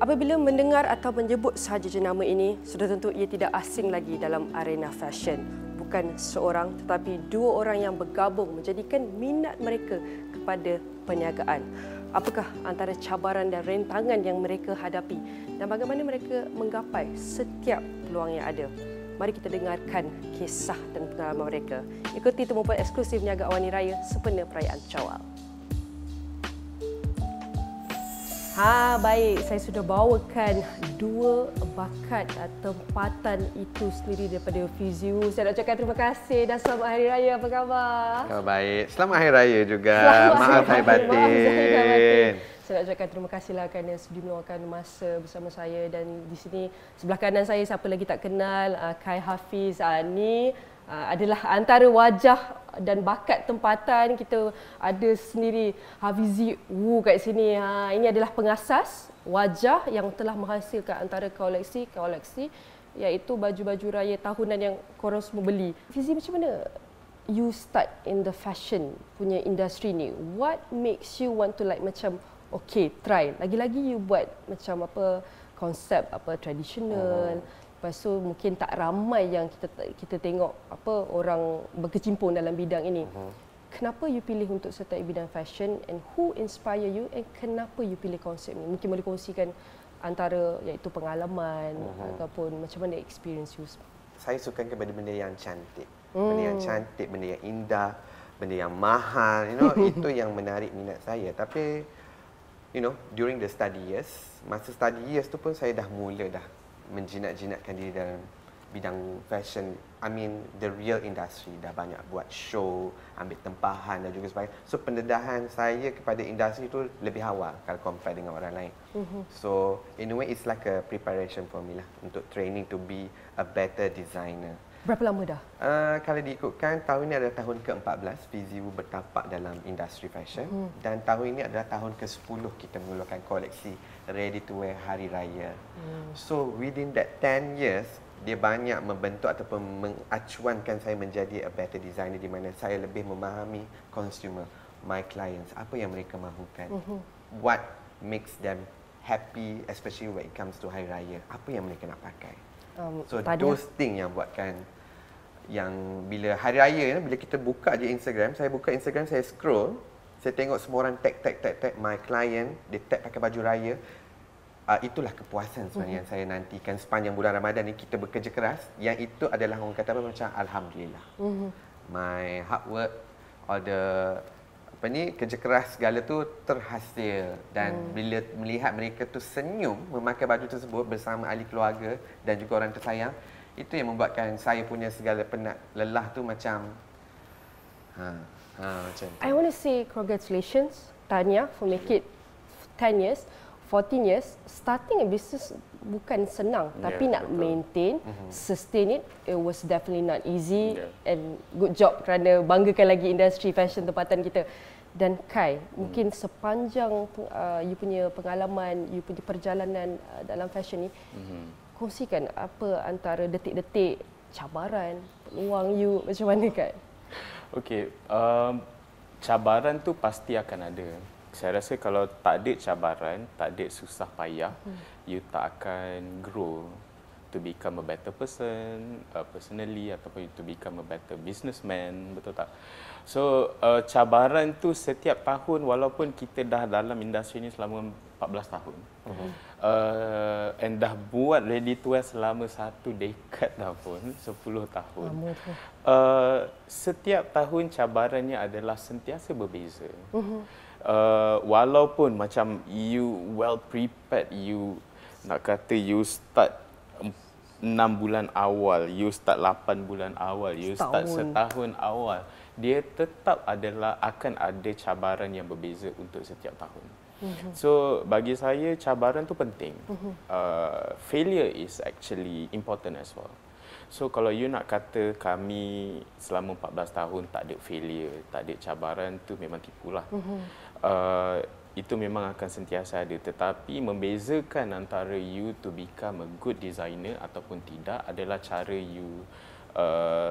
Apabila mendengar atau menyebut sahaja jenama ini, sudah tentu ia tidak asing lagi dalam arena fashion. Bukan seorang tetapi dua orang yang bergabung menjadikan minat mereka kepada perniagaan. Apakah antara cabaran dan rintangan yang mereka hadapi dan bagaimana mereka menggapai setiap peluang yang ada? Mari kita dengarkan kisah dan pengalaman mereka. Ikuti temupan eksklusif Niaga Awani Raya sempena perayaan Syawal. Baik, saya sudah bawakan dua bakat tempatan itu sendiri daripada Fiziu. Saya nak ucapkan terima kasih dan selamat Hari Raya. Apa khabar? Baik, selamat Hari Raya juga. Maaf saya batin. Saya nak ucapkan terima kasihlah kerana sudi meluangkan masa bersama saya, dan di sini sebelah kanan saya siapa lagi tak kenal, Kai Hafiz. Ni adalah antara wajah dan bakat tempatan. Kita ada sendiri Hafizi Wu kat sini. Ini adalah pengasas wajah yang telah menghasilkan antara koleksi iaitu baju-baju raya tahunan yang korang semua beli. Hafizi, macam mana you start in the fashion punya industri ni? What makes you want to macam okay, try. Lagi-lagi you buat macam konsep tradisional. Lepas tu mungkin tak ramai yang kita tengok orang berkecimpung dalam bidang ini. Kenapa you pilih untuk sertai bidang fashion, and who inspire you, and kenapa you pilih konsep ni? Mungkin boleh kongsikan antara iaitu pengalaman ataupun macam mana experience you. Saya suka kepada benda yang cantik. Benda yang cantik, benda yang indah, benda yang mahal. Itu yang menarik minat saya. Tapi during the study years, masa study years tu pun saya dah mula menjinak-jinakkan diri dalam bidang fashion. I mean the real industry. Dah banyak buat show, ambil tempahan dan juga sebagainya. So pendedahan saya kepada industri tu lebih awal kalau compare dengan orang lain. So in a way it's like a preparation for me lah untuk training to be a better designer. Berapa lama dah? Kalau diikutkan, tahun ini adalah tahun ke-14 Fiziu bertapak dalam industri fashion. Dan tahun ini adalah tahun ke-10 kita mengeluarkan koleksi ready to wear Hari Raya. So within that 10 years, dia banyak membentuk ataupun mengacuankan saya menjadi a better designer, di mana saya lebih memahami consumer, my clients, apa yang mereka mahukan. What makes them happy, especially when it comes to Hari Raya. Apa yang mereka nak pakai. So those things yang buatkan, yang bila Hari Raya, bila kita buka je Instagram, saya buka Instagram, saya scroll, saya tengok semua orang tag my client, dia tag pakai baju raya. Itulah kepuasan sebenarnya yang saya nantikan sepanjang bulan Ramadan ni. Kita bekerja keras, yang itu adalah orang kata macam Alhamdulillah. My hard work, all the kerja keras segala tu terhasil. Dan bila melihat mereka tu senyum memakai baju tersebut bersama ahli keluarga dan juga orang tersayang, itu yang membuatkan saya punya segala penat lelah tu macam macam tu. I want to say congratulations Tanya for make it 10 years, 14 years. Starting a business bukan senang, tapi nak maintain, sustain it was definitely not easy. And good job kerana banggakan lagi industri fashion tempatan kita. Dan Kai, mungkin sepanjang you punya pengalaman, you punya perjalanan dalam fashion ni, kongsikan apa antara detik-detik cabaran, peluang you, macam mana Kai? Okey, cabaran tu pasti akan ada. Saya rasa kalau tak ada cabaran, tak ada susah payah, you tak akan grow to become a better person, personally, ataupun to become a better businessman, betul tak? So, cabaran tu setiap tahun, walaupun kita dah dalam industri ni selama 14 tahun. And dah buat ready to wear selama 1 dekad dah pun, 10 tahun. Setiap tahun cabarannya adalah sentiasa berbeza. Walaupun macam you well prepared, you nak kata you start 6 bulan awal, you start 8 bulan awal, you start setahun awal, dia tetap akan ada cabaran yang berbeza untuk setiap tahun. So bagi saya cabaran tu penting. Failure is actually important as well. So kalau you nak kata kami selama 14 tahun tak ada failure, tak ada cabaran, tu memang tipulah. Itu memang akan sentiasa ada, tetapi membezakan antara you to become a good designer ataupun tidak adalah cara you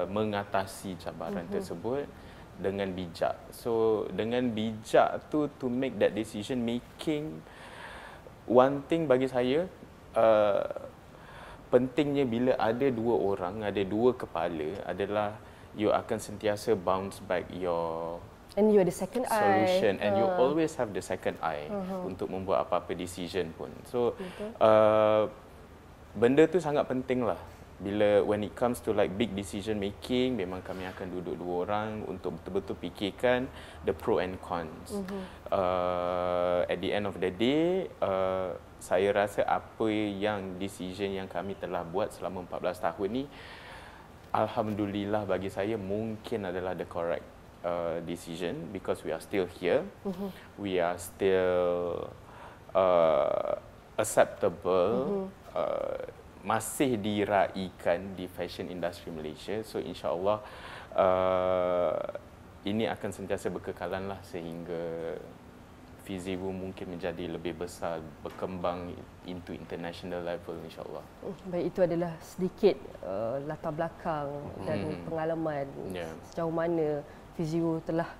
mengatasi cabaran tersebut dengan bijak. So dengan bijak tu to make that decision making one thing bagi saya, pentingnya bila ada dua orang, ada dua kepala adalah you akan sentiasa bounce back your And you are the second solution eye. and you always have the second eye untuk membuat apa-apa decision pun. So benda tu sangat penting lah. Bila when it comes to like big decision making, memang kami akan duduk dua orang untuk betul-betul fikirkan the pro and cons. At the end of the day, saya rasa apa yang decision yang kami telah buat selama 14 tahun ni, alhamdulillah bagi saya mungkin adalah the correct decision because we are still here. We are still acceptable. Masih diraikan di fashion industry Malaysia. So insyaAllah ini akan sentiasa berkekalan lah sehingga Fizivu mungkin menjadi lebih besar, berkembang into international level insyaAllah. Baik, itu adalah sedikit latar belakang dan pengalaman sejauh mana Fizivu telah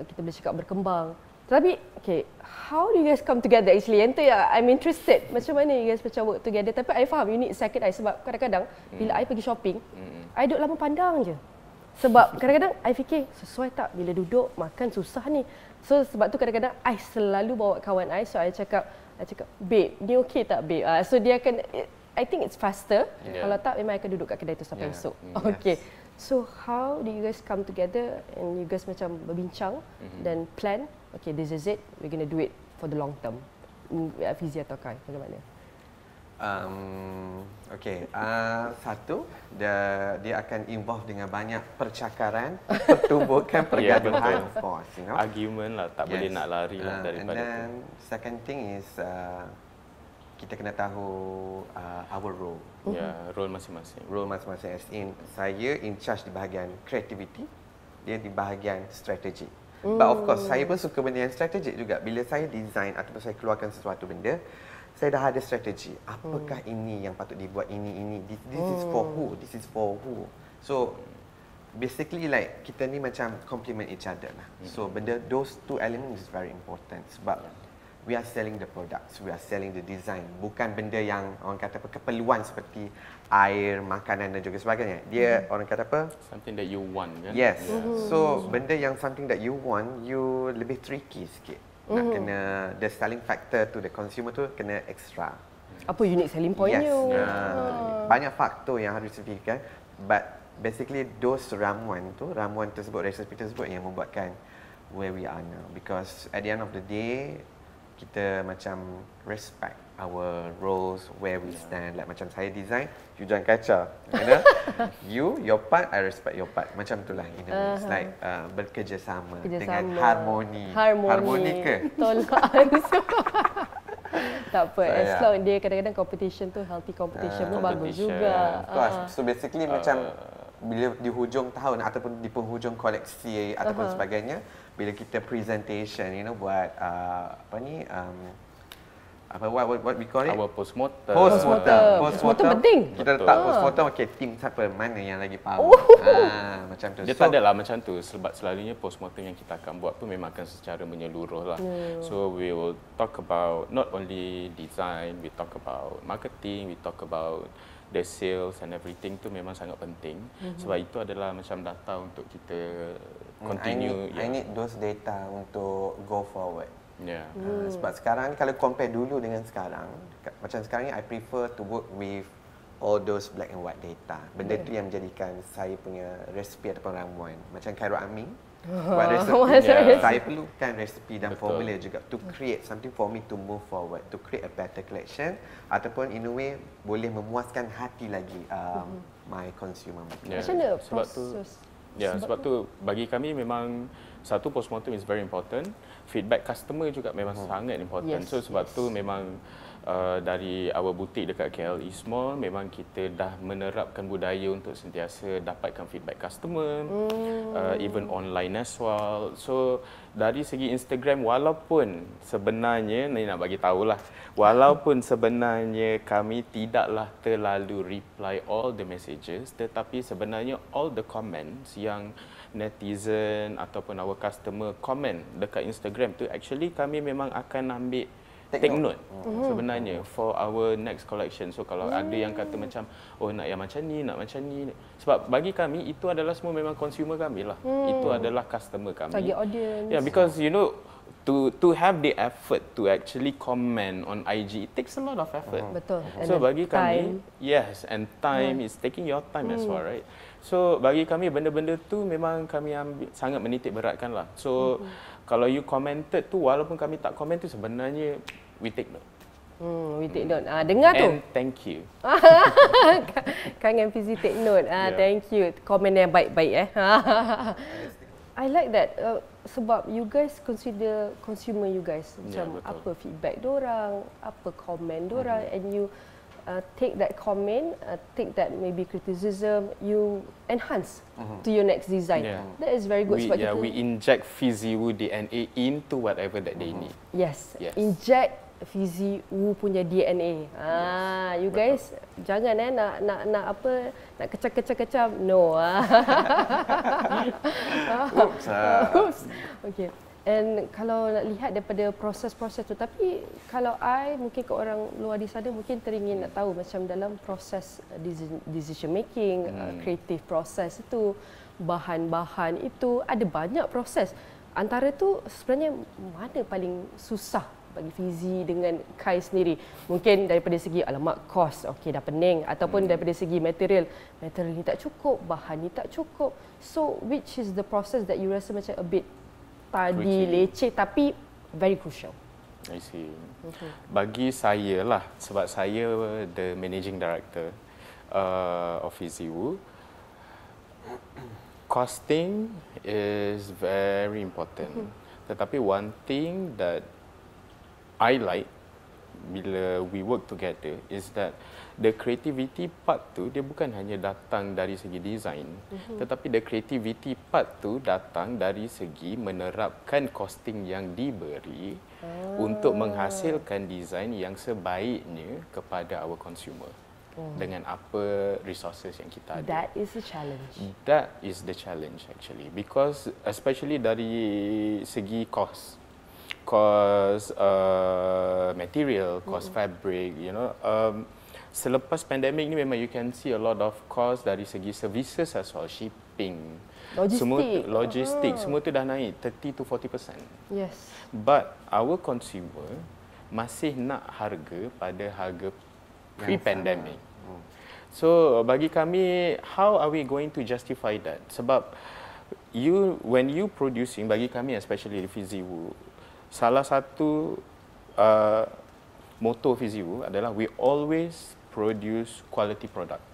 kita boleh cakap berkembang. Tapi, okay, how do you guys come together actually? Yang tu yang I'm interested. Macam mana you guys macam work together? Tapi I faham you need second eye sebab kadang-kadang bila I pergi shopping, I duduk lama pandang je. Sebab kadang-kadang I fikir sesuai tak bila duduk makan susah ni. So sebab tu kadang-kadang I selalu bawa kawan I. So I cakap, babe, ni okay tak babe? So dia akan, I think it's faster. Kalau tak memang I akan duduk kat kedai tu sampai esok. Okay. So how do you guys come together and you guys macam berbincang dan plan? Okay, this is it. We're going to do it for the long term. Fizi atau Kai, bagaimana? Okay, satu, dia akan involve dengan banyak percakaran, pertubuhan, pergaduhan, of course, you know. Argument lah, tak boleh nak lari lah daripada and then, second thing is, kita kena tahu our role. Role masing-masing. Role masing-masing, as in, saya in charge di bahagian creativity, dia di bahagian strategi. But of course, saya pun suka benda yang strategik juga. Bila saya design ataupun saya keluarkan sesuatu benda, saya dah ada strategi. Apakah ini yang patut dibuat, ini. This is for who? This is for who? So, basically like, kita ni macam complement each other lah. So, those two elements is very important. Sebab, we are selling the products, we are selling the design. Bukan benda yang orang kata apa, keperluan seperti air, makanan dan juga sebagainya. Dia orang kata apa? Something that you want kan? Yes. So, benda yang something that you want, you lebih tricky sikit. Nak kena, the selling factor to the consumer tu kena extra. Apa unique selling point Yes. you? Banyak faktor yang harus difikirkan. But basically, those ramuan tersebut, resepi tersebut yang membuatkan where we are now. Because at the end of the day, kita macam respect our roles, where we stand. Like macam saya design, you jangan kacau. Your part, I respect your part. Macam itulah. It's like bekerjasama dengan harmoni. Harmoni ke? Tolak. Tak apa, as long dia kadang-kadang competition tu, healthy competition pun bagus juga. So basically macam bila di hujung tahun ataupun di penghujung koleksi ataupun sebagainya, bila kita presentation, buat what we call it? Our postmortem. Postmortem penting. Kita letak postmortem, okay, team siapa, mana yang lagi power. Macam tu. Dia tak adalah macam tu sebab selalunya postmortem yang kita akan buat pun memang akan secara menyeluruh lah. So we will talk about not only design, we talk about marketing, we talk about the sales and everything tu memang sangat penting. Sebab itu adalah macam data untuk kita continue. I need those data untuk go forward. Sebab sekarang kalau compare dulu dengan sekarang, macam sekarang ni I prefer to work with all those black and white data. Benda tu yang menjadikan saya punya resipi ataupun ramuan. Macam Khairul Amin buat resipi, saya perlukan resipi dan formula juga to create something for me to move forward, to create a better collection ataupun in a way boleh memuaskan hati lagi my consumer. Macam mana proses? Sebab tu bagi kami memang satu, postmortem is very important. Feedback customer juga memang sangat important. So sebab tu memang dari our boutique dekat KL East Mall, memang kita dah menerapkan budaya untuk sentiasa dapatkan feedback customer, even online as well. So dari segi Instagram, walaupun sebenarnya, ni nak bagi tahulah, walaupun sebenarnya kami tidaklah terlalu reply all the messages, tetapi sebenarnya all the comments yang netizen ataupun our customer comment dekat Instagram tu, actually kami memang akan ambil take note sebenarnya for our next collection. So kalau ada yang kata macam nak yang macam ni, nak macam ni, sebab bagi kami itu adalah semua memang consumer kami lah. Itu adalah customer kami. Target audience. Yeah, because you know to have the effort to actually comment on IG, it takes a lot of effort. Betul. So bagi kami, time. yes, and time is taking your time as well, right? So bagi kami benda-benda tu memang kami sangat menitik beratkan lah. So kalau you commented tu, walaupun kami tak komen tu, sebenarnya we take note. We take note. Dengar tu. And thank you. Kang MPZ take note. Yeah. Thank you. Komen yang baik-baik. I like that sebab you guys consider consumer you guys. Macam betul. apa feedback dorang, apa komen dorang, and you take that comment, take that maybe criticism, you enhance to your next design. Yeah. That is very good. We inject Fiziwu DNA into whatever that they need. Yes. Yes. Inject Fiziwu punya DNA. You guys jangan nak apa, nak kecam-kecam. No. Oops. Okay. And kalau nak lihat daripada proses-proses tu, tapi kalau mungkin ke orang luar di sana mungkin teringin nak tahu macam dalam proses decision making, creative process itu, bahan-bahan itu, ada banyak proses. Antara tu sebenarnya mana paling susah bagi Fizi dengan Kai sendiri? Mungkin daripada segi alamak kos, okey dah pening, ataupun daripada segi material ni tak cukup, bahan ni tak cukup. So which is the process that you rasa macam a bit tadi leceh tapi very crucial? I see. Bagi saya lah, sebab saya the managing director of Fiziwu, costing is very important. Tetapi one thing that I like bila we work together is that the creativity part tu dia bukan hanya datang dari segi design, tetapi the creativity part tu datang dari segi menerapkan costing yang diberi untuk menghasilkan design yang sebaiknya kepada our consumer dengan apa resources yang kita ada. That is the challenge. That is the challenge actually, because especially dari segi cost material, cost fabric, you know. Selepas pandemik ni memang you can see a lot of cost dari segi services as well, shipping, logistik, semua tu dah naik 30 to 40%. Yes. But our consumer masih nak harga pada harga pre-pandemic. So bagi kami, how are we going to justify that? Sebab when you producing, bagi kami especially di Fiziwu, salah satu motto Fiziwu adalah we always produce quality product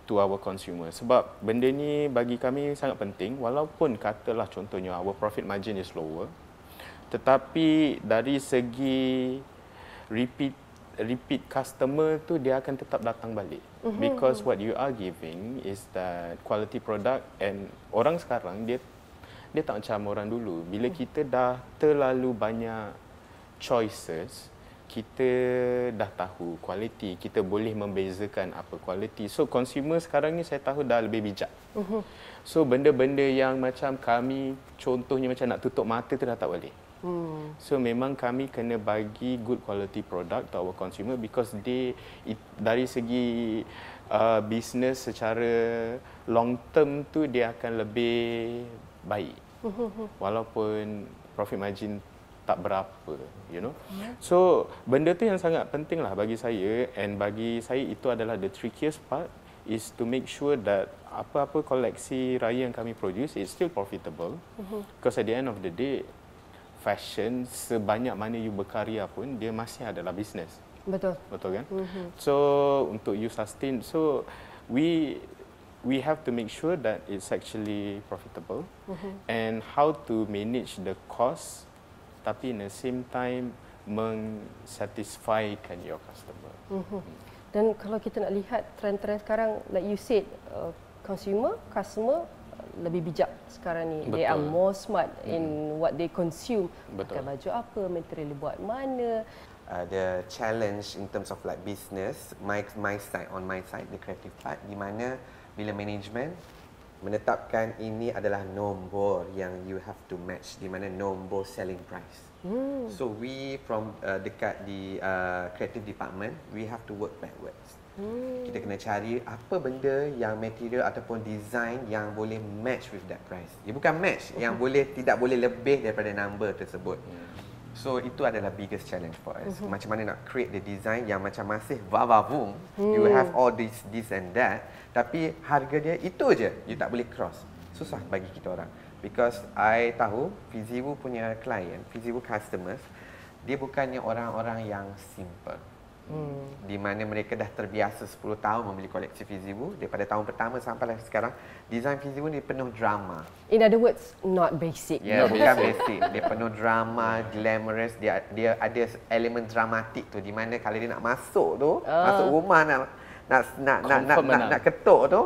to our consumer. Sebab benda ni bagi kami sangat penting, walaupun katalah contohnya our profit margin is lower, tetapi dari segi repeat customer tu dia akan tetap datang balik. Because what you are giving is that quality product, and orang sekarang dia tak macam orang dulu. Bila kita dah terlalu banyak choices, kita dah tahu quality, kita boleh membezakan apa quality. So consumer sekarang ni saya tahu dah lebih bijak. So benda-benda yang macam kami contohnya macam nak tutup mata tu dah tak boleh. So memang kami kena bagi good quality product to our consumer, because dari segi business secara long term tu dia akan lebih baik. Walaupun profit margin tak berapa, you know. So benda tu yang sangat penting lah bagi saya, and bagi saya itu adalah the trickiest part, is to make sure that apa-apa koleksi raya yang kami produce is still profitable. Because at the end of the day, fashion sebanyak mana you berkarya pun dia masih adalah business. Betul kan? So untuk you sustain, so we have to make sure that it's actually profitable, and how to manage the cost tapi in the same time mengsatisfykan your customer. Dan kalau kita nak lihat trend-trend sekarang, like you said, customer lebih bijak sekarang ni. They are more smart in what they consume. Pakai baju apa, material buat mana. The challenge in terms of like business, on my side, the creative part, di mana bila management menetapkan ini adalah nombor yang you have to match, di mana nombor selling price. So we from dekat di creative department, we have to work backwards. Kita kena cari apa benda yang material ataupun design yang boleh match with that price. Dia bukan match, yang tidak boleh lebih daripada number tersebut. So itu adalah biggest challenge for us. Macam mana nak create the design yang macam masih vavavung, you have all this and that, tapi harga dia itu je, you tak boleh cross. Susah bagi kita orang. Because I tahu Fizivu punya client, Fizivu customers, dia bukannya orang-orang yang simple. Di mana mereka dah terbiasa 10 tahun membeli koleksi Fizivu. Daripada tahun pertama sampai sekarang, design Fizivu ni penuh drama. In other words, not basic. Ya, bukan basic. Dia penuh drama, glamorous. Dia ada elemen dramatik tu, di mana kalau dia nak masuk tu, masuk rumah nak ketuk tu,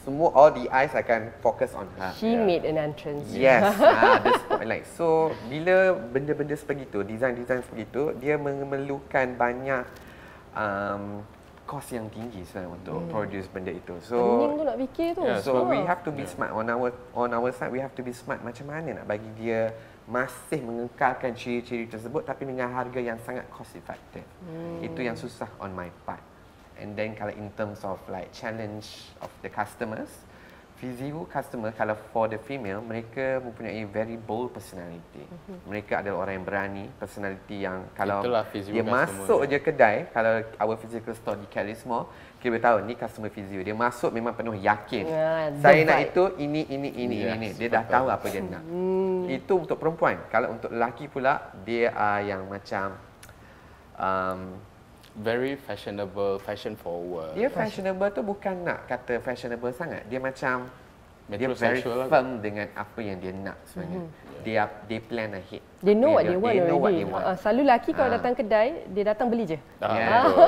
semua all the eyes akan fokus on her. She made an entrance. Yes, the spotlight. So bila benda-benda sebegitu, design-design sebegitu, dia memerlukan banyak cost yang tinggi sebenarnya untuk produce benda itu. So Pening tu nak fikir tu. So we have to be smart on our side. We have to be smart macam mana nak bagi dia masih mengekalkan ciri-ciri tersebut tapi dengan harga yang sangat cost effective. Itu yang susah on my part. And then kalau in terms of like challenge of the customers, Fizivu customer kalau for the female, mereka mempunyai very bold personality. Mereka adalah orang yang berani, personality yang kalau dia masuk je kedai, kalau our physical store di Charisma, kita boleh tahu ni customer Fizivu. Dia masuk memang penuh yakin. Saya nak itu, ini. Dia dah tahu apa dia nak. Itu untuk perempuan. Kalau untuk lelaki pula, dia yang macam very fashionable, fashion forward. Dia fashionable tu bukan nak kata fashionable sangat. Dia macam dia very firm dengan apa yang dia nak sebenarnya. They plan ahead. They know what they want already. Selalu lelaki kalau datang kedai, dia datang beli je.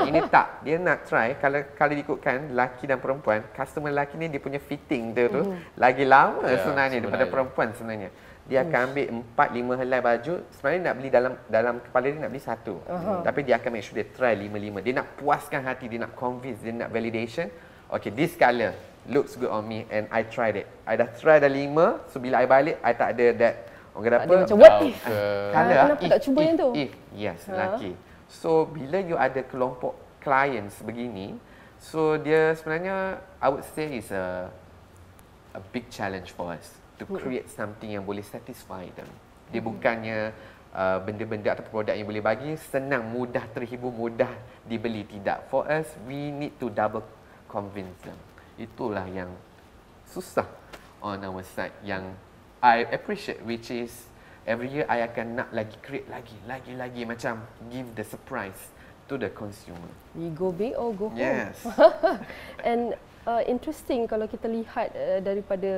Ini tak. Dia nak try, kalau diikutkan lelaki dan perempuan, customer lelaki ni dia punya fitting dia tu lagi lama sebenarnya daripada perempuan sebenarnya. Dia akan ambil 4-5 helai baju, sebenarnya nak beli dalam kepala dia nak beli satu. Tapi dia akan make sure dia try 5-5. Dia nak puaskan hati, dia nak convince, dia nak validation. Okay, this colour looks good on me and I tried it. I dah try dah 5, so bila I balik, I tak ada that. Orang kata apa? Macam what if? Kenapa tak cuba yang tu? Yes, lelaki. So, bila you ada kelompok clients begini, so dia sebenarnya, I would say is a big challenge for us to create something yang boleh satisfy them. Dia bukannya benda-benda atau produk yang boleh bagi senang, mudah terhibur, mudah dibeli. Tidak. For us, we need to double convince them. Itulah yang susah on our side, yang I appreciate, which is every year I akan nak lagi create lagi macam give the surprise to the consumer. We go big or go home. Yes. And interesting kalau kita lihat daripada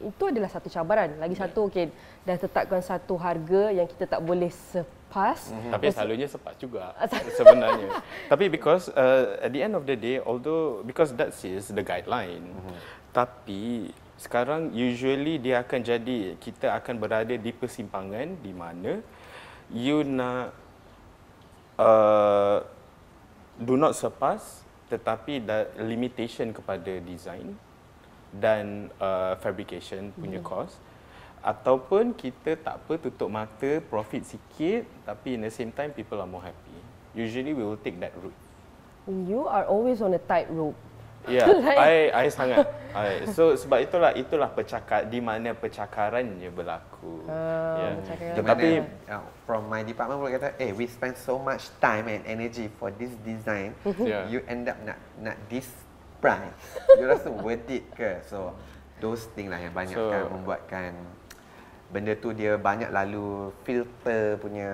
itu adalah satu cabaran. Lagi satu, okay, dah tetapkan satu harga yang kita tak boleh sepas. Tapi selalunya sepas juga sebenarnya. Tapi because at the end of the day, although because that is the guideline, tapi sekarang usually dia akan jadi, kita akan berada di persimpangan di mana you nak do not surpass, tetapi limitation kepada design dan fabrication punya cost, ataupun kita tak apa, tutup mata, profit sikit, tapi in the same time people are more happy. Usually we will take that route. You are always on a tight rope. Yeah, I sangat. So sebab itulah di mana percakarannya berlaku. Tetapi from my department boleh kata, we spend so much time and energy for this design, you end up nak this price. You rasa worth it ke? So those thing lah yang banyak kan membuatkan benda tu dia banyak lalu filter punya,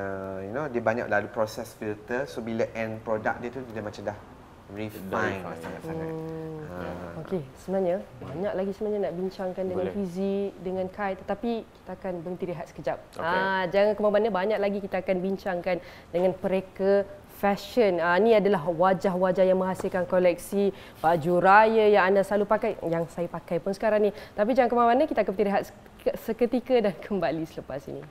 dia banyak lalu proses filter. So bila end product dia tu dia macam dah refine sangat-sangat. Okey, sebenarnya banyak lagi sebenarnya nak bincangkan dengan Fizi, dengan Kai, tetapi kita akan berhenti rehat sekejap. Jangan ke mana-mana, banyak lagi kita akan bincangkan dengan mereka fashion. Ini adalah wajah-wajah yang menghasilkan koleksi baju raya yang anda selalu pakai, yang saya pakai pun sekarang ni. Tapi jangan ke mana-mana, kita akan berhenti rehat seketika dan kembali selepas ini.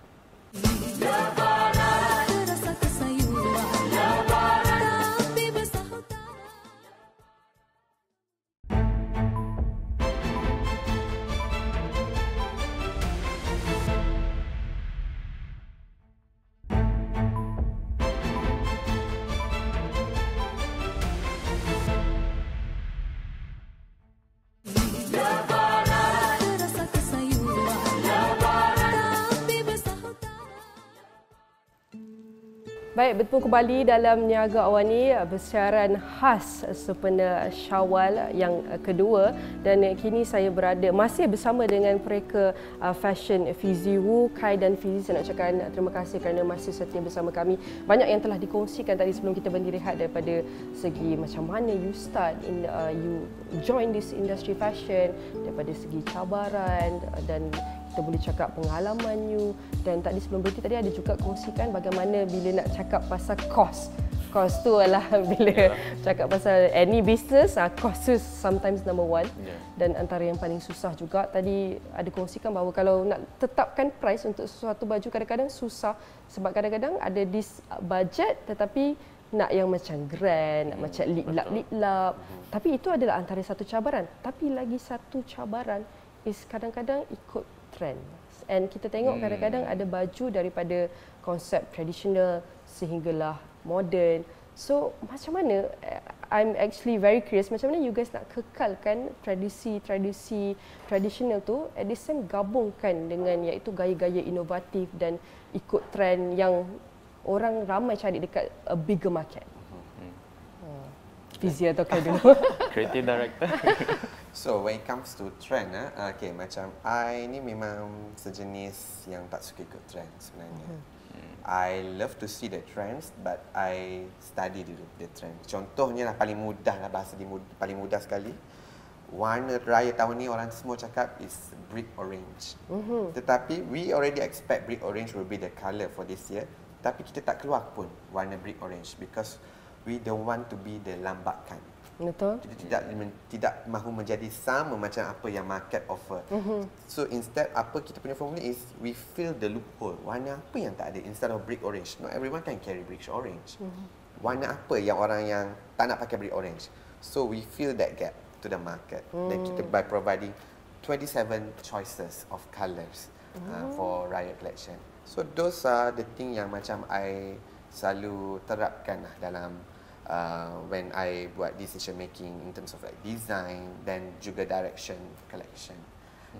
Baik, bertemu kembali dalam Niaga Awani, bersiaran khas sempena Syawal yang kedua, dan kini saya masih bersama dengan mereka fashion Fizi Wu, Kai dan Fizi. Saya nak ucapkan terima kasih kerana masih setia bersama kami. Banyak yang telah dikongsikan tadi sebelum kita berrehat daripada segi macam mana you start you join this industry fashion, daripada segi cabaran dan kita boleh cakap pengalaman you, dan tadi sebelum berhenti tadi ada juga kongsikan bagaimana bila nak cakap pasal cost. Cost tu adalah bila cakap pasal any business, cost tu sometimes number one. Dan antara yang paling susah juga tadi ada kongsikan bahawa kalau nak tetapkan price untuk sesuatu baju kadang-kadang susah, sebab kadang-kadang ada this budget tetapi nak yang macam grand, nak macam liklap-liklap. Tapi itu adalah antara satu cabaran. Tapi lagi satu cabaran is kadang-kadang ikut trend. And kita tengok kadang-kadang ada baju daripada konsep tradisional sehinggalah modern. So macam mana, I'm actually very curious, macam mana you guys nak kekalkan tradisi tradisional tu at the same gabungkan dengan iaitu gaya-gaya inovatif dan ikut trend yang orang ramai cari dekat a bigger market. Fizi atau Kai dulu? Creative director. So when it comes to trend, okay, macam I ni memang sejenis yang tak suka ikut trend sebenarnya. I love to see the trends, but I study the trend. Contohnya lah paling mudah lah, bahasa paling mudah sekali. Warna raya tahun ni orang semua cakap is brick orange. Tetapi we already expect brick orange will be the colour for this year. Tapi kita tak keluar pun warna brick orange because we don't want to be the lambakan. Betul. Kita tidak mahu menjadi sama macam apa yang market offer. So instead apa kita punya formula is we fill the loophole. Warna apa yang tak ada instead of brick orange. Not everyone can carry brick orange. Warna apa yang orang yang tak nak pakai brick orange. So we fill that gap to the market. Dan kita by providing 27 choices of colours for Raya collection. So those are the thing yang macam I selalu terapkan lah dalam when I buat decision making in terms of like design dan juga direction collection.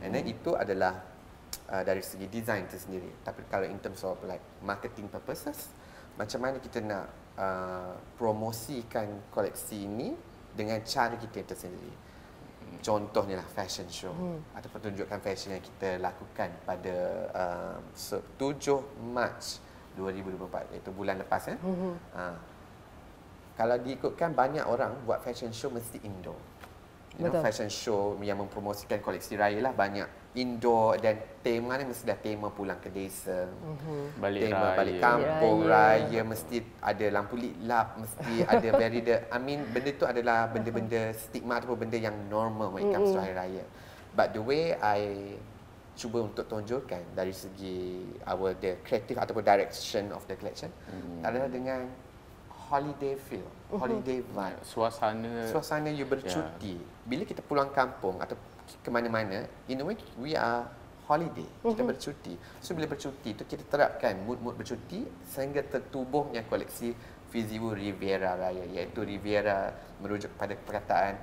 And then itu adalah dari segi design itu sendiri. Tapi kalau in terms of like marketing purposes, macam mana kita nak promosikan koleksi ini dengan cara kita tersendiri. Contohnya lah fashion show atau pertunjukan fashion yang kita lakukan pada 7 Mac 2024, iaitu bulan lepas kan. Kalau diikutkan banyak orang buat fashion show mesti indoor. Fashion show yang mempromosikan koleksi raya lah banyak indoor, dan tema ni mesti dah tema pulang ke desa. Balik tema raya. Balik kampung raya mesti ada lampu liklap, mesti ada benda tu adalah benda-benda stigma ataupun benda yang normal when it comes to hari raya. But the way I cuba untuk tonjolkan dari segi the creative ataupun direction of the collection adalah dengan holiday feel, holiday vibe. Suasana you bercuti. Bila kita pulang kampung atau ke mana-mana, in a way we are holiday, kita bercuti. So bila bercuti tu kita terapkan mood-mood bercuti sehingga tertubuhnya koleksi Fizi Wu Riviera Raya, iaitu Riviera merujuk kepada perkataan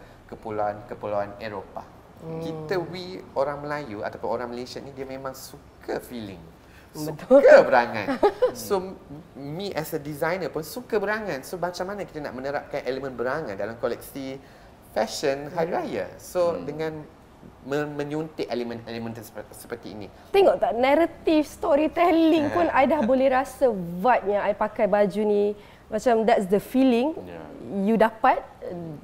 kepulauan Eropah. Kita orang Melayu ataupun orang Malaysia ni dia memang suka feeling. Suka berangan. So me as a designer pun suka berangan. So macam mana kita nak menerapkan elemen berangan dalam koleksi fashion hari raya? So dengan menyuntik elemen seperti ini. Tengok tak, narrative storytelling pun I dah boleh rasa vibe-nya I pakai baju ni. Macam that's the feeling you dapat,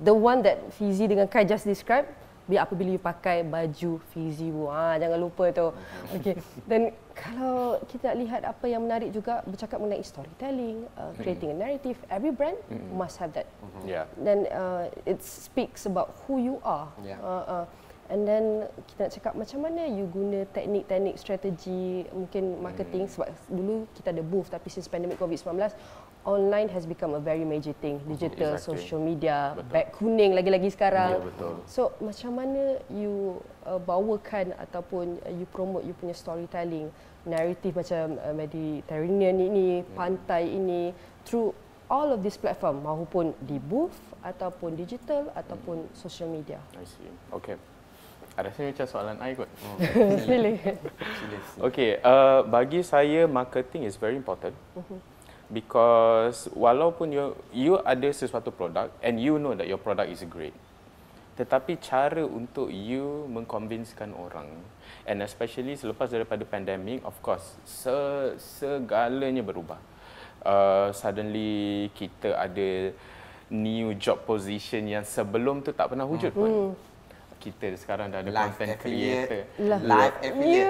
the one that Fizi dengan Kai just described. Apabila you pakai baju Fizi Wu, jangan lupa tu. Okay. Dan kalau kita lihat apa yang menarik juga, bercakap mengenai storytelling, creating a narrative, every brand must have that. Dan it speaks about who you are. And then kita nak cakap macam mana you guna teknik-teknik strategi mungkin marketing, sebab dulu kita ada booth, tapi since pandemic COVID-19 online has become a very major thing. Digital, social media, beg kuning lagi-lagi sekarang. So macam mana you bawakan ataupun you promote you punya storytelling, narrative macam Mediterranean ini, pantai ini, through all of this platform, maupun di booth ataupun digital ataupun social media. I see. Okay. Rasanya macam soalan I kot. Really? Okay, bagi saya marketing is very important. Because walaupun you ada sesuatu produk and you know that your product is great, tetapi cara untuk you mengconvincekan orang, and especially selepas daripada pandemik, of course, segalanya berubah. Suddenly kita ada new job position yang sebelum tu tak pernah wujud pun. Kita sekarang dah ada content creator. Live affiliate.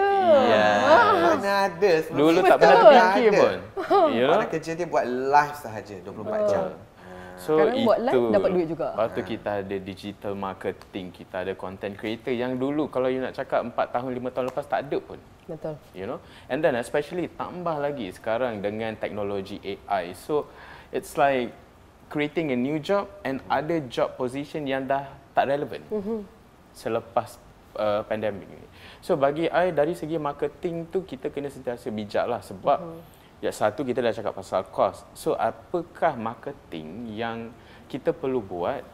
Mana ada. Dulu tak pernah terfikir pun. Orang kerja dia buat live sahaja 24 jam. So sekarang buat live itu, dapat duit juga. Lepas tu kita ada digital marketing, kita ada content creator yang dulu kalau you nak cakap 4 tahun, 5 tahun lepas tak ada pun. Betul. You know, and then especially tambah lagi sekarang dengan teknologi AI. So it's like creating a new job and ada job position yang dah tak relevan selepas pandemik ni. So bagi I dari segi marketing tu kita kena sentiasa bijak lah sebab ya satu kita dah cakap pasal cost. So apakah marketing yang kita perlu buat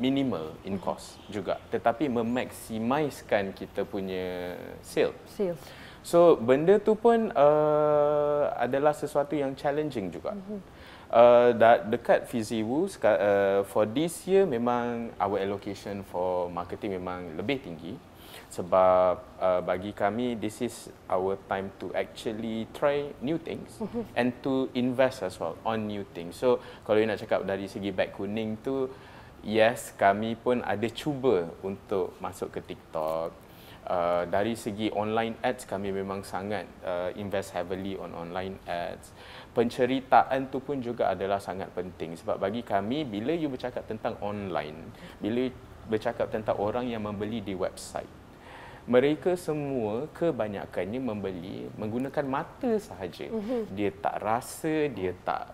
minimal in cost juga tetapi memaksimiskan kita punya sales. So benda tu pun adalah sesuatu yang challenging juga. Dekat Fiziwu for this year memang our allocation for marketing memang lebih tinggi sebab bagi kami this is our time to actually try new things and to invest as well on new things. So kalau you nak cakap dari segi beg kuning tu, yes kami pun ada cuba untuk masuk ke TikTok. Dari segi online ads kami memang sangat invest heavily on online ads. Penceritaan tu pun juga adalah sangat penting sebab bagi kami bila you bercakap tentang online, bila you bercakap tentang orang yang membeli di website, mereka semua kebanyakannya membeli menggunakan mata sahaja. Dia tak rasa, dia tak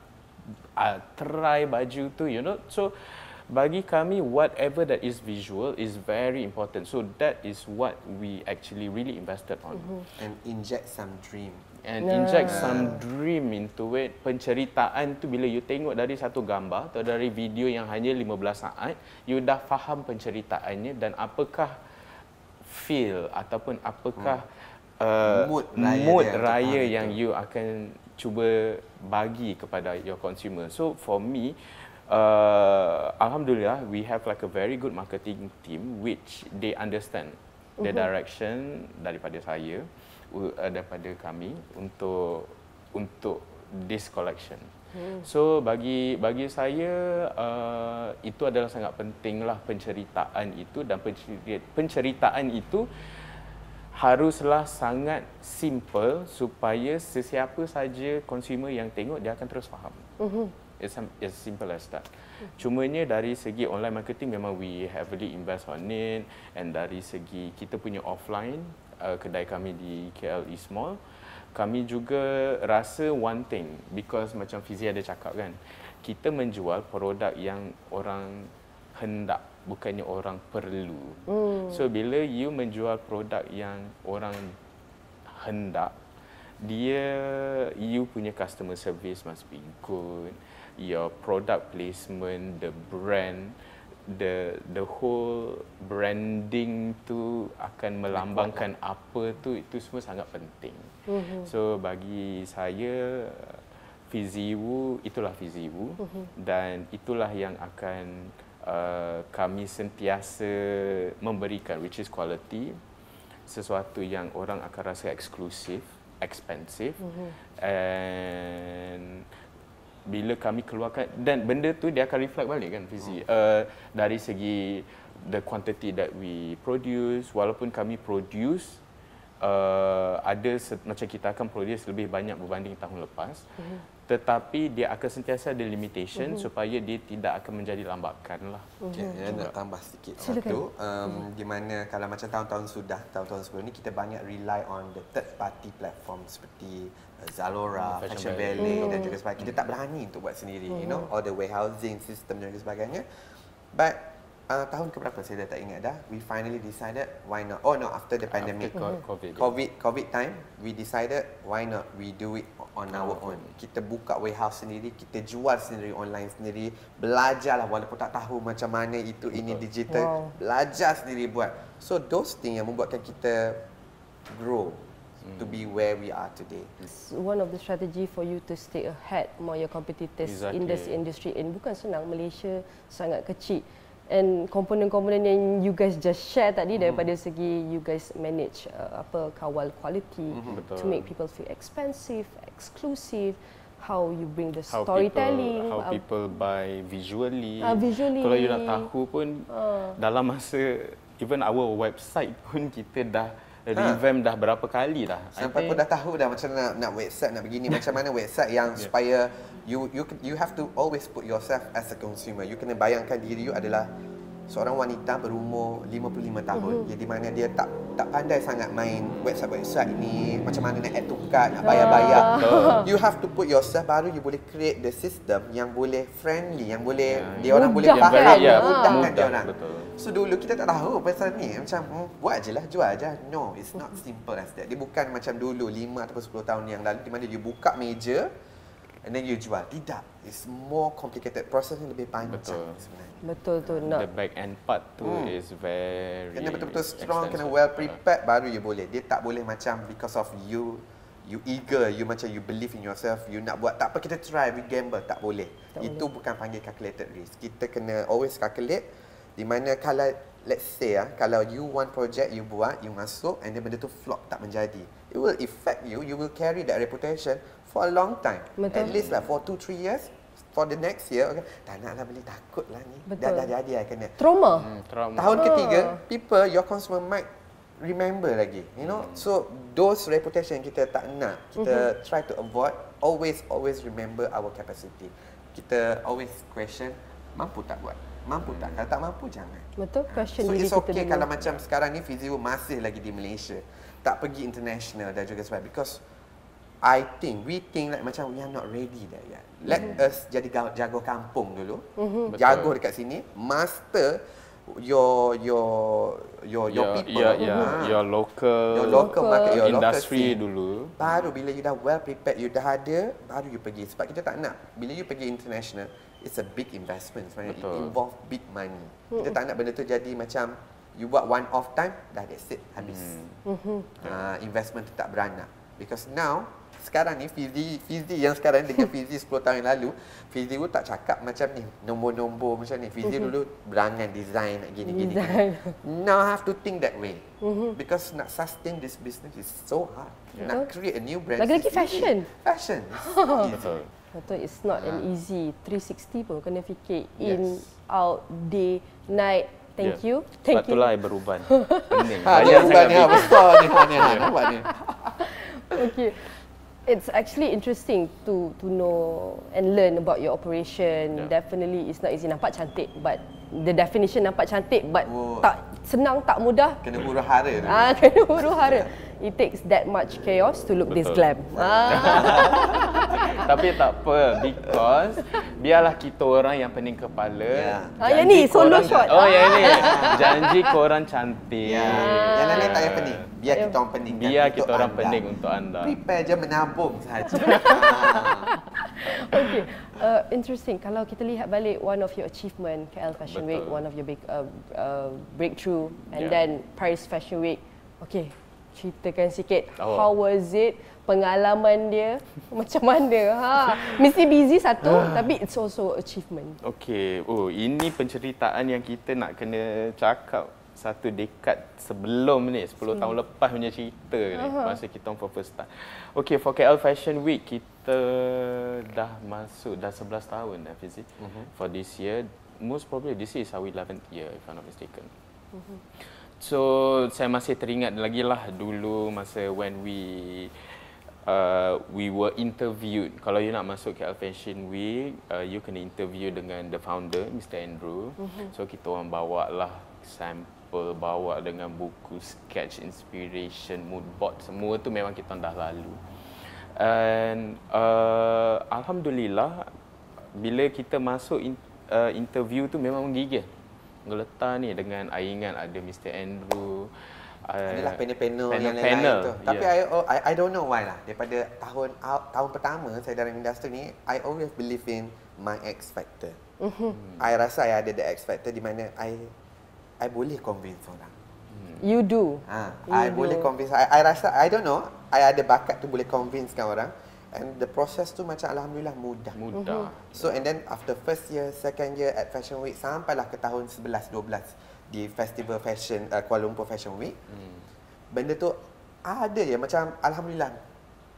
try baju tu, you know. So bagi kami whatever that is visual is very important. So that is what we actually really invested on. And inject some dream. And inject some dream into it. Penceritaan tu bila you tengok dari satu gambar atau dari video yang hanya 15 saat, you dah faham penceritaannya dan apakah feel ataupun apakah mood raya yang you akan cuba bagi kepada your consumer. So for me, alhamdulillah we have like a very good marketing team which they understand the direction daripada saya, daripada kami untuk this collection. So bagi saya itu adalah sangat pentinglah penceritaan itu dan penceritaan itu haruslah sangat simple supaya sesiapa saja consumer yang tengok dia akan terus faham. It's as simple as that. Cumanya dari segi online marketing memang we heavily invest on it, and dari segi kita punya offline kedai kami di KL East Mall, kami juga rasa one thing, because macam Fizi ada cakap kan, kita menjual produk yang orang hendak, bukannya orang perlu. So bila you menjual produk yang orang hendak, you punya customer service must be good, your product placement, the brand, the whole branding tu akan melambangkan apa tu, itu semua sangat penting. So bagi saya Fiziwu itulah Fiziwu, dan itulah yang akan kami sentiasa memberikan, which is quality, sesuatu yang orang akan rasa eksklusif, expensive, and bila kami keluarkan, dan benda tu dia akan reflect balik kan Fizi, dari segi the quantity that we produce. Walaupun kami produce macam kita akan produce lebih banyak berbanding tahun lepas, tetapi dia akan sentiasa ada limitation supaya dia tidak akan menjadi lambakan lah. Okay, nak tambah sedikit satu, di mana kalau macam tahun-tahun sebelum ni kita banyak rely on the third party platform seperti Zalora, Fashion Valley dan juga sebagainya. Kita tak berani untuk buat sendiri, you know, all the warehousing system dan juga sebagainya. But tahun keberapa saya dah tak ingat dah, we finally decided why not. Oh no, after the pandemic, COVID time, we decided why not we do it on our own. Kita buka warehouse sendiri, kita jual sendiri, online sendiri, belajarlah walaupun tak tahu macam mana itu ini digital, belajar sendiri buat. So those things yang membuatkan kita grow to be where we are today. It's one of the strategy for you to stay ahead more your competitors in this industry. And bukan senang, Malaysia sangat kecil. And komponen-komponen yang you guys just share tadi daripada segi you guys manage kawal quality to make people feel expensive, exclusive, how you bring the storytelling, how people buy visually. Visually. Kalau you nak tahu pun dalam masa even our website pun kita dah revamp dah berapa kali dah. Sampai pun dah tahu dah macam nak website nak begini macam mana website yang supaya you have to always put yourself as a consumer. You kena bayangkan diri you adalah seorang wanita berumur 55 tahun. Di mana dia tak pandai sangat main website ni, macam mana nak add to cart, nak bayar-bayar. You have to put yourself, baru you boleh create the system yang boleh friendly, yang boleh dia orang boleh faham, mudahkan dia orang. So dulu kita tak tahu pasal ni, macam buat je lah, jual je. No, it's not simple as that. Dia bukan macam dulu 5 atau 10 tahun yang lalu di mana you buka meja and then you jual. Tidak. It's more complicated. Prosesnya lebih panjang sebenarnya. Betul tu. The back end part tu is very kena betul-betul strong, kena well prepared baru you boleh. Dia tak boleh macam because of you eager, you macam you believe in yourself, you nak buat, tak apa kita try, we gamble, tak boleh. Itu bukan panggil calculated risk. Kita kena always calculate di mana kalau let's say kalau you one project you buat, you masuk and then benda tu flop, tak menjadi. It will affect you will carry that reputation for a long time. At least like for 2-3 years. For the next year, okay, tak naklah beli, takut lah ni. Dah jadi I kena. Trauma. Tahun ketiga, people, your consumer might remember lagi. You know, so those reputation kita tak nak. Kita try to avoid. Always remember our capacity. Kita always question, mampu tak buat? Mampu tak? Kalau tak mampu, jangan. Betul, question so diri it's kita okay dulu. kalau macam sekarang ni Fizio masih lagi di Malaysia. Tak pergi international dan juga sebab because we think like macam we are not ready there yet. Let us jadi jago kampung dulu. Jago dekat sini, master your people. Your local market, your industry local dulu. Baru bila you dah well prepared, you dah ada, baru you pergi. Sebab kita tak nak bila you pergi international, it's a big investment sebenarnya. It involve big money. Kita tak nak benda tu jadi macam you buat one off time, dah that's it, habis. Investment tu tak beranak. Because now sekarang ni Fizi yang sekarang dengan Fizi 10 tahun yang lalu, Fizi pun tak cakap macam ni, nombor-nombor macam ni. Fizi dulu berangan design nak gini. Now I have to think that way. Because nak sustain this business is so hard. Nak create a new brand. Lagi-lagi fashion. Fashion. Betul, it's not an easy 360 pun kena fikir in, out, day, night. Thank you. Sebab itulah I beruban. Pening. Beruban ni besar ni. Nampak ni. Okay. It's actually interesting to know and learn about your operation. Definitely it's not easy. Nampak cantik, but the definition nampak cantik, but tak senang, tak mudah. Kena huru-hara tu. Kena huru-hara. It takes that much chaos to look this glam. Tapi tak apa, because biarlah kita orang yang pening kepala. Yang ni solo shot. Oh, yang ni. Janji korang cantik. Yang lain tak payah pening. Biar kita orang pening. Biar kita orang pening untuk anda. Prepare je menabung sahaja. Okay, interesting. Kalau kita lihat balik one of your achievement, KL Fashion Week, one of your big breakthrough, and then Paris Fashion Week. Okay, ceritakan sikit. How was it? Pengalaman dia macam mana? Mesti busy satu, tapi it's also achievement. Okay, ini penceritaan yang kita nak kena cakap satu dekad sebelum ni, 10 tahun lepas punya cerita ni, masa kita for first time. Okay, for KL Fashion Week, kita dah masuk, dah 11 tahun dah, Fizi. For this year, most probably this is our 11th year, if I'm not mistaken. So, saya masih teringat lagi lah dulu masa when we were interviewed. Kalau you nak masuk KL Fashion Week, you kena interview dengan the founder, Mr. Andrew. So, kita orang bawa lah sampel, bawa dengan buku, sketch, inspiration, mood board, semua tu memang kita dah lalu. And Alhamdulillah, bila kita masuk interview tu memang menggigil. Geletar ni dengan I ingat ada Mr. Andrew, adalah panel-panel yang lain-lain tu. Tapi I don't know why lah. Daripada tahun pertama saya dalam industri ni, I always believe in my X factor. I rasa I ada the X factor di mana I boleh convince orang. You do. I boleh convince. I rasa, I don't know. I ada bakat tu boleh convincekan orang. And the process tu macam alhamdulillah mudah. So and then after first year, second year at Fashion Week sampailah ke tahun 11-12 di Festival Fashion Kuala Lumpur Fashion Week. Benda tu ada je macam alhamdulillah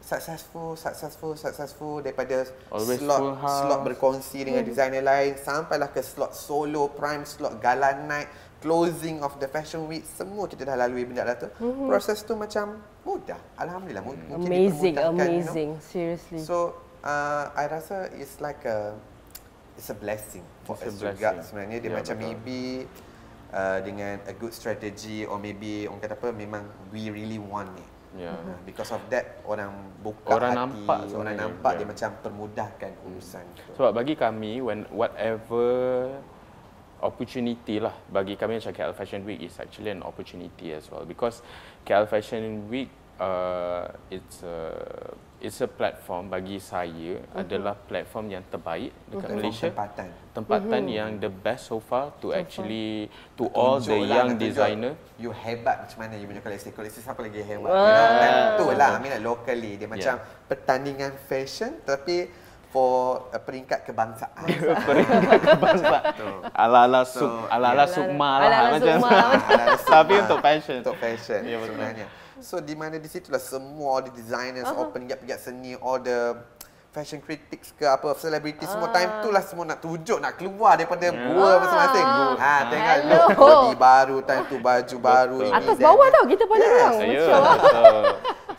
successful daripada slot berkongsi dengan designer lain sampailah ke slot solo, prime slot, gala night, closing of the Fashion Week, semua kita dah lalui benda tu. Proses tu macam mudah, alhamdulillah. Amazing, seriously. So I rasa it's like it's a blessing for us juga sebenarnya. Dia macam maybe dengan a good strategy or maybe orang kata apa, memang we really want it. Because of that orang buka hati, orang nampak dia macam permudahkan urusan. Sebab bagi kami, whatever opportunity lah, bagi kami macam KL Fashion Week is actually an opportunity as well, because KL Fashion Week it's a platform bagi saya, adalah platform yang terbaik dekat Malaysia, tempatan yang the best so far to actually to all the young designer. You hebat macam mana you punya koleksi siapa lagi hebat, dan tu lah I mean locally dia macam pertandingan fashion tapi for peringkat kebangsaan. Peringkat kebangsaan. Ala-ala Sukma lah macam. Tapi untuk fashion. Untuk fashion sebenarnya. So di mana di situlah semua all the designers, all pengiat-pengiat seni, all the fashion critics ke apa, selebriti semua time tu lah semua nak tunjuk, nak keluar daripada gua masing-masing. Tengok look body baru, time tu baju baru. Atas bawah tau kita pandang orang.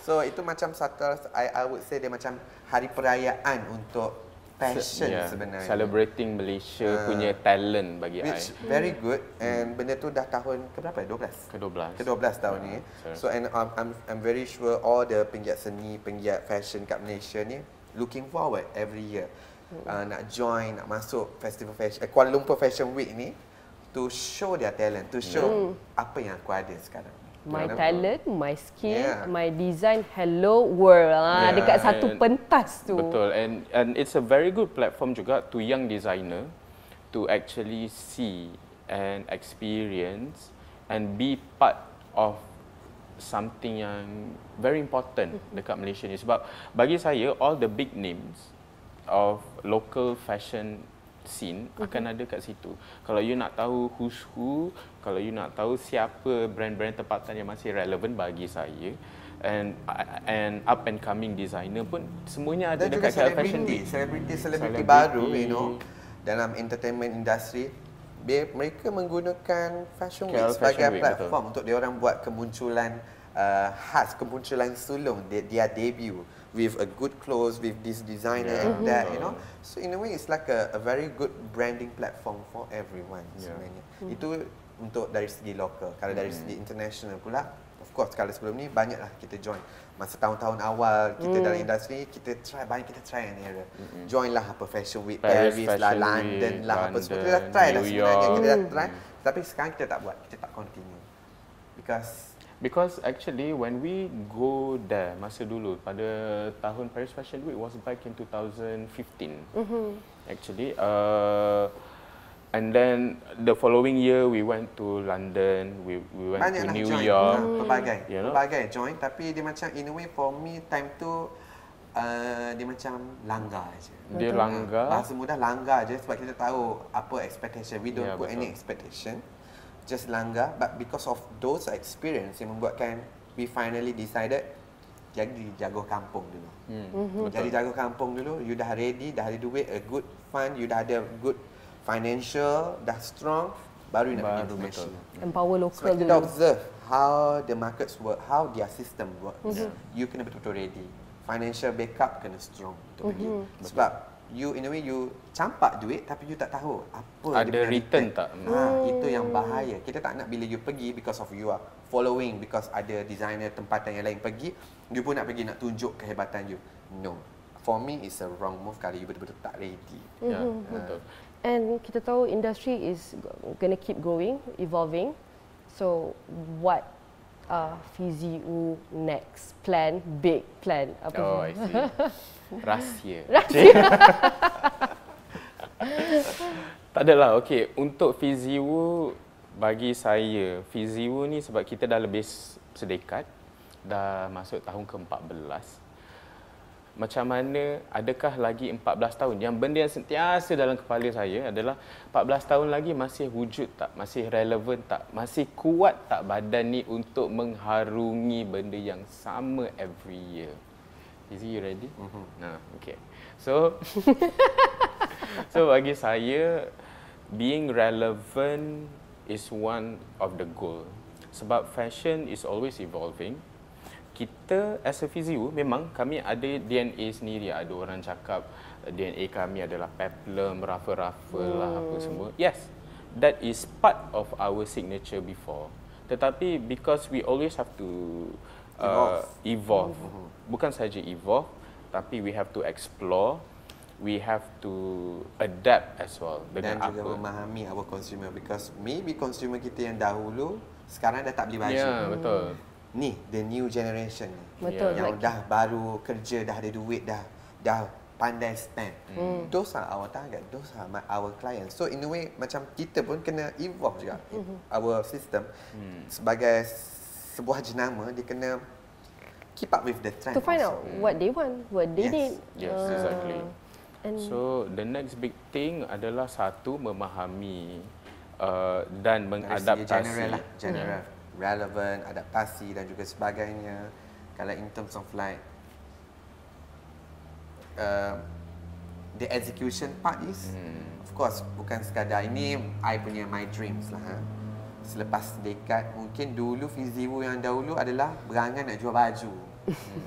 So itu macam satu, I would say dia macam hari perayaan untuk fashion sebenarnya. Celebrating Malaysia punya talent bagi which very good, and benda tu dah tahun ke berapa? 12. Ke-12 tahun ni. So and I'm very sure all the penggiat seni, penggiat fashion kat Malaysia ni looking forward every year nak join, nak masuk festival fashion Kuala Lumpur Fashion Week ni to show their talent, to show apa yang aku ada sekarang. My talent, my skill, my design, hello world. Dekat satu pentas tu. Betul, and it's a very good platform juga to young designer to actually see and experience and be part of something yang very important dekat Malaysia ni. Sebab bagi saya, all the big names of local fashion scene akan ada kat situ. Kalau you nak tahu who's who, kalau you nak tahu siapa brand-brand tempatan yang masih relevan bagi saya, and up and coming designer pun semuanya ada dekat KL Fashion Week. Selebriti baru, you know, dalam entertainment industry, mereka menggunakan Fashion Week sebagai platform untuk dia orang buat kemunculan khas, kemunculan sulung, dia debut with a good clothes, with this designer and that, you know. So in a way, it's like a very good branding platform for everyone sebenarnya. Itu untuk dari segi lokal. Kalau dari segi international pula, of course, kalau sebelum ni banyaklah kita join. Masa tahun-tahun awal kita dalam industri, kita try and error. Join lah apa Fashion Week, Paris lah, London lah, apa semua. Kita dah try lah sebenarnya, kita dah try. Tapi sekarang kita tak buat, kita tak continue. Because actually when we go there masa dulu pada tahun Paris Fashion Week was back in 2015 actually, and then the following year we went to London, we went to New York, pelbagai join, tapi dia macam in a way for me time tu dia macam langgar je. Dia langgar. Bahasa mudah langgar je sebab kita tahu apa expectation, we don't put any expectation. Just langgar, but because of those experience yang membuatkan we finally decided jadi jago kampung dulu. Jadi jago kampung dulu, you dah ready, dah ada duit, a good fund, you dah ada good financial, dah strong, baru nak pergi international. Empower local dulu. Kita observe how the markets work, how their system works. You kena betul-betul ready. Financial backup kena strong untuk pergi. Sebab you in a way you campak duit tapi you tak tahu apa ada return tak. Itu yang bahaya. Kita tak nak bila you pergi because of you are following, because ada designer tempatan yang lain pergi, you pun nak pergi nak tunjuk kehebatan you. No, for me it's a wrong move kalau you betul-betul tak ready. Betul. And kita tahu industry is gonna keep growing, evolving. So what Fizi-U next plan, big plan apa? I see. Rahsia. Tak adalah. Okey, untuk Fizi-U bagi saya, Fizi-U ni sebab kita dah lebih sedekat dah masuk tahun ke-14. Macam mana, adakah lagi 14 tahun? Yang benda yang sentiasa dalam kepala saya adalah 14 tahun lagi masih wujud tak? Masih relevan tak? Masih kuat tak badan ni untuk mengharungi benda yang sama every year? Is you ready? Nah, okay. So, so bagi saya, being relevant is one of the goal. Sebab fashion is always evolving. Kita as a physio, memang kami ada DNA sendiri. Ada orang cakap DNA kami adalah peplum, ruffle-ruffle lah apa semua. Yes, that is part of our signature before. Tetapi because we always have to evolve. Bukan saja evolve, tapi we have to explore. We have to adapt as well. Dan juga memahami our consumer. Because maybe consumer kita yang dahulu, sekarang dah tak beli baju. Ya, betul. Ni the new generation ni. Betul. Yang dah baru kerja, dah ada duit, dah pandai spend. Those are our target, those are our clients. So in a way macam kita pun kena evolve juga. Our system sebagai sebuah jenama, dia kena keep up with the trend. To find out what they want, what they need. Yes, exactly. So the next big thing adalah satu, memahami dan mengadaptasi. General, relevant, adaptasi dan juga sebagainya. Kalau in terms of like the execution part is of course bukan sekadar ini I punya my dreams lah. Selepas dekat, mungkin dulu Fiziwo yang dahulu adalah berangan nak jual baju.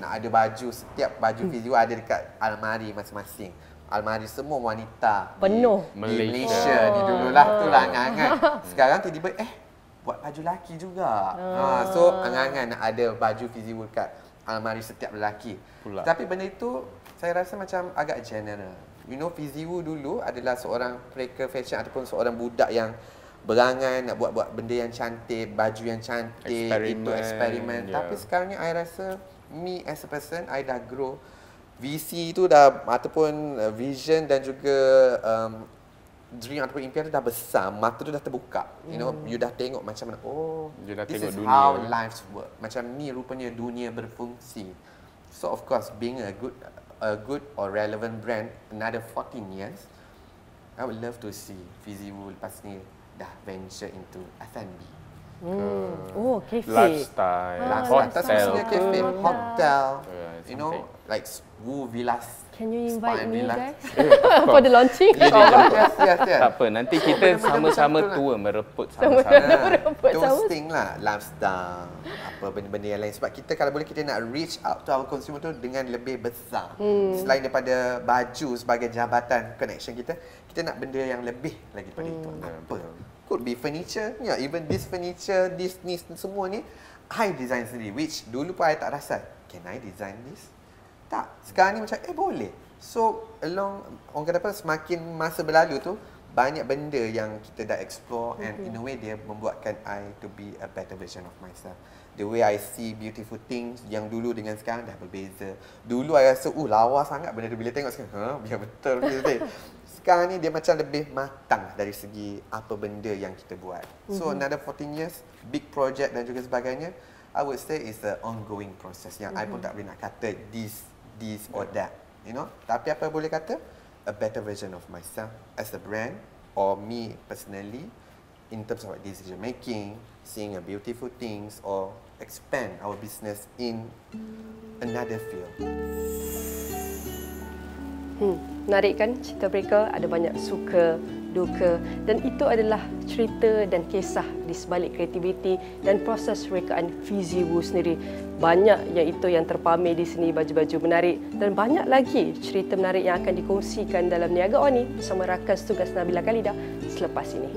Nak ada baju, setiap baju Fiziwo ada dekat almari masing-masing. Almari semua wanita penuh di Malaysia di dululah tu lah angan-angan. Sekarang tiba-tiba buat baju lelaki juga. So angan-angan nak ada baju Fiziwo dekat almari setiap lelaki. Tapi benda itu saya rasa macam agak general. You know, Fiziwo dulu adalah seorang mereka fashion ataupun seorang budak yang berangan nak buat-buat benda yang cantik, baju yang cantik, eksperimen. Tapi sekarang ni I rasa me as a person, I dah grow. VC tu dah ataupun vision dan juga dream ataupun impian tu dah besar, mata tu dah terbuka. You know, you dah tengok macam mana, this is dunia. How lives work. Macam ni rupanya dunia berfungsi. So of course, being a good or relevant brand another 14 years, I would love to see Fiziwo lepas ni dah venture into F&B. Cafe. Lifestyle, hotel, cafe, hotel, you know, something. like Wu Villas. Can you invite me villas. guys for the launching? Yes. Tak apa, nanti kita sama-sama tua mereput sama-sama. Those thing lah, lifestyle, apa benda-benda yang lain. Sebab kita kalau boleh kita nak reach out to our consumer tu dengan lebih besar. Selain daripada baju sebagai jabatan connection kita nak benda yang lebih lagi pada itu. Apa? Could be furniture, even this furniture, this semua ni I design sendiri, which dulu pun I tak rasa. Can I design this? Tak. Sekarang ni macam boleh. So along orang kata apa, semakin masa berlalu tu banyak benda yang kita dah explore and in a way dia membuatkan I to be a better version of myself. The way I see beautiful things yang dulu dengan sekarang dah berbeza. Dulu I rasa lawa sangat benda tu, bila tengok sekarang biar betul betul. Sekarang ni dia macam lebih matang dari segi apa benda yang kita buat. So another 14 years, big project dan juga sebagainya, I would say is a ongoing process yang I pun tak boleh nak kata this or that, you know. Tapi apa boleh kata, a better version of myself as a brand or me personally in terms of decision making, seeing a beautiful things or expand our business in another field. Menarik kan cerita mereka, ada banyak suka, duka dan itu adalah cerita dan kisah di sebalik kreativiti dan proses rekaan Fiziwo sendiri. Banyak iaitu yang terpamer di sini, baju-baju menarik dan banyak lagi cerita menarik yang akan dikongsikan dalam Niaga Oni bersama rakan tugas Nabila Khalidah selepas ini.